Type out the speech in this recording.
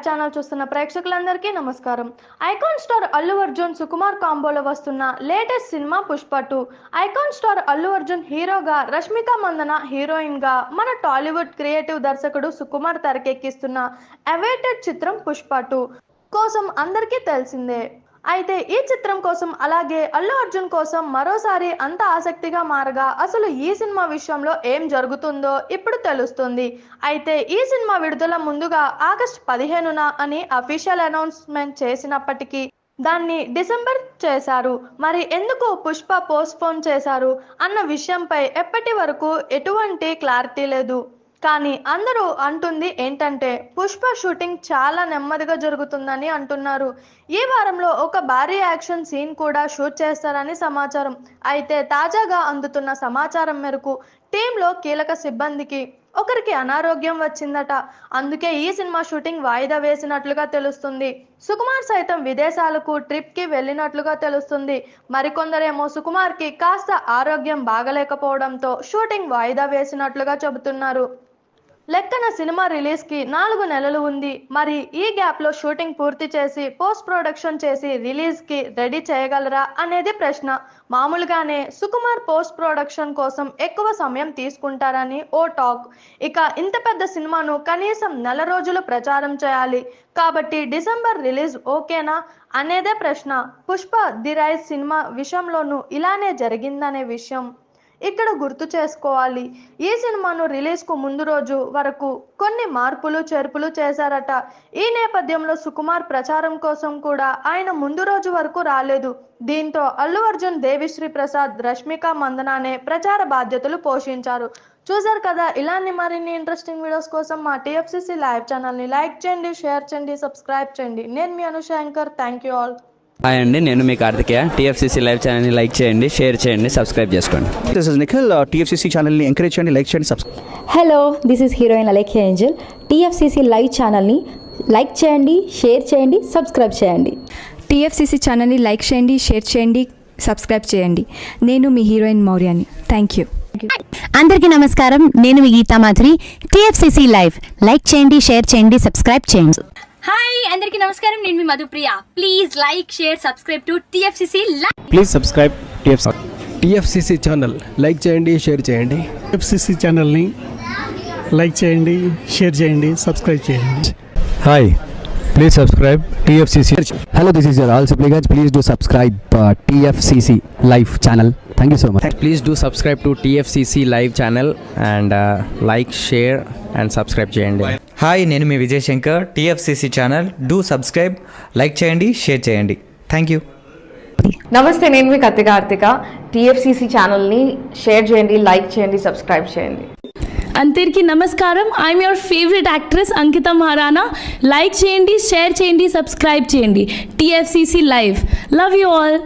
Channel చూస్తున్న ప్రేక్షకులందరికీ నమస్కారం. ఐకాన్ స్టార్ అల్లు అర్జున్ సుకుమార్ కాంబోలో వస్తున్న latest cinema Pushpa 2. Icon star Allu Arjun హీరోగా, రష్మిక మందన హీరోయిన్ గా మన టాలీవుడ్ క్రియేటివ్ దర్శకుడు సుకుమార్ తెరకెక్కిస్తున్న అవైటెడ్ చిత్రం పుష్ప 2 కోసం అందరికీ తెలిసిందే. అయితే ఈ చిత్రం కోసం అలాగే అల్లు అర్జున్ కోసం మరోసారి అంత ఆసక్తిగా మారగా అసలు ఈ సినిమా విషయంలో ఏం జరుగుతుందో ఇప్పుడు తెలుస్తుంది. అయితే ఈ సినిమా విడుదల ముందుగా ఆగస్టు 15న అని అఫీషియల్ అనౌన్స్మెంట్ చేసినప్పటికీ దాన్ని డిసెంబర్ చేశారు. మరి ఎందుకు పుష్ప పోస్ట్పోన్ చేశారు అన్న విషయంపై ఎప్పటి వరకు ఎటువంటి క్లారిటీ లేదు. కానీ అందరూ అంటుంది ఏంటంటే పుష్ప షూటింగ్ చాలా నెమ్మదిగా జరుగుతుందని అంటున్నారు. ఈ వారంలో ఒక భారీ యాక్షన్ సీన్ కూడా షూట్ చేస్తారని సమాచారం. అయితే తాజాగా అందుతున్న సమాచారం మేరకు టీంలో కీలక సిబ్బందికి ఒకరికి అనారోగ్యం వచ్చిందట. అందుకే ఈ సినిమా షూటింగ్ వాయిదా వేసినట్లుగా తెలుస్తుంది. సుకుమార్ సైతం విదేశాలకు ట్రిప్కి వెళ్ళినట్లుగా తెలుస్తుంది. మరికొందరేమో సుకుమార్కి కాస్త ఆరోగ్యం బాగలేకపోవడంతో షూటింగ్ వాయిదా వేసినట్లుగా చెబుతున్నారు. లెక్కన సినిమా రిలీజ్కి 4 నెలలు ఉంది. మరి ఈ గ్యాప్లో షూటింగ్ పూర్తి చేసి పోస్ట్ ప్రొడక్షన్ చేసి రిలీజ్కి రెడీ చేయగలరా అనేది ప్రశ్న. మామూలుగానే సుకుమార్ పోస్ట్ ప్రొడక్షన్ కోసం ఎక్కువ సమయం తీసుకుంటారని ఓ టాక్. ఇక ఇంత పెద్ద సినిమాను కనీసం నెల రోజులు ప్రచారం చేయాలి కాబట్టి డిసెంబర్ రిలీజ్ ఓకేనా అనేదే ప్రశ్న. పుష్ప ది రైజ్ సినిమా విషయంలోనూ ఇలానే జరిగిందనే విషయం ఇక్కడ గుర్తు చేసుకోవాలి. ఈ సినిమాను రిలీజ్కు ముందు రోజు వరకు కొన్ని మార్పులు చేర్పులు చేశారట. ఈ నేపథ్యంలో సుకుమార్ ప్రచారం కోసం కూడా ఆయన ముందు రోజు వరకు రాలేదు. దీంతో అల్లు అర్జున్, దేవిశ్రీ ప్రసాద్, రష్మిక మందనానే ప్రచార బాధ్యతలు పోషించారు. చూసారు కదా, ఇలాంటి మరిన్ని ఇంట్రెస్టింగ్ వీడియోస్ కోసం మా టీఎఫ్సీసీ లైవ్ ఛానల్ని లైక్ చేయండి, షేర్ చేయండి, సబ్స్క్రైబ్ చేయండి. నేను మీ Anushankar. Thank you all. Hi అండి, నేను మీ కార్తికేయ. టీఎఫ్సీసీ లైవ్ ఛానల్ని లైక్ చేయండి, షేర్ చేయండి, సబ్స్క్రైబ్ చేసుకోండి. This is Nikhil. టీఎఫ్సీసీ ఛానల్ని ఎంకరేజ్ చేయండి, లైక్ చేయండి, subscribe. Hello, this is heroine Alekhya Angel. TFCC live ఛానల్ని లైక్ చేయండి, షేర్ చేయండి, సబ్స్క్రైబ్ చేయండి. టీఎఫ్సీసీ ఛానల్ని లైక్ చేయండి, షేర్ చేయండి, సబ్స్క్రైబ్ చేయండి. నేను మీ హీరోయిన్ మౌర్యాని. Thank you. అందరికీ నమస్కారం, నేను మీ Geetha Madhuri. TFCC live like చేయండి, షేర్ చేయండి, సబ్స్క్రైబ్ చేయండి. హాయ్ అందరికీ నమస్కారం, నేను మీ Madhupriya. Please like, share, subscribe to TFCC live. Please subscribe TFCC channel like చేయండి, షేర్ చేయండి. టీఎఫ్సీసీ ఛానల్ని లైక్ చేయండి, షేర్ చేయండి, సబ్స్క్రైబ్ చేయండి. Hi, please subscribe TFCC. Hello, this is your all supplicants. Please do subscribe TFCC live channel. Thank you so much. Please do subscribe to TFCC live channel and like, share and subscribe చేయండి. హాయ్, నేను మీ Vijay Shankar. TFCC channel do subscribe, like చేయండి, share చేయండి. Thank you. నమస్తే, నేను మీ Karthika. TFCC ఛానల్ని షేర్ చేయండి, లైక్ చేయండి, సబ్స్క్రైబ్ చేయండి. అందరికీ నమస్కారం. I'm your favourite actress Ankita Maharana. Like చేయండి, షేర్ చేయండి, సబ్స్క్రైబ్ చేయండి. TFCC live. Love you all.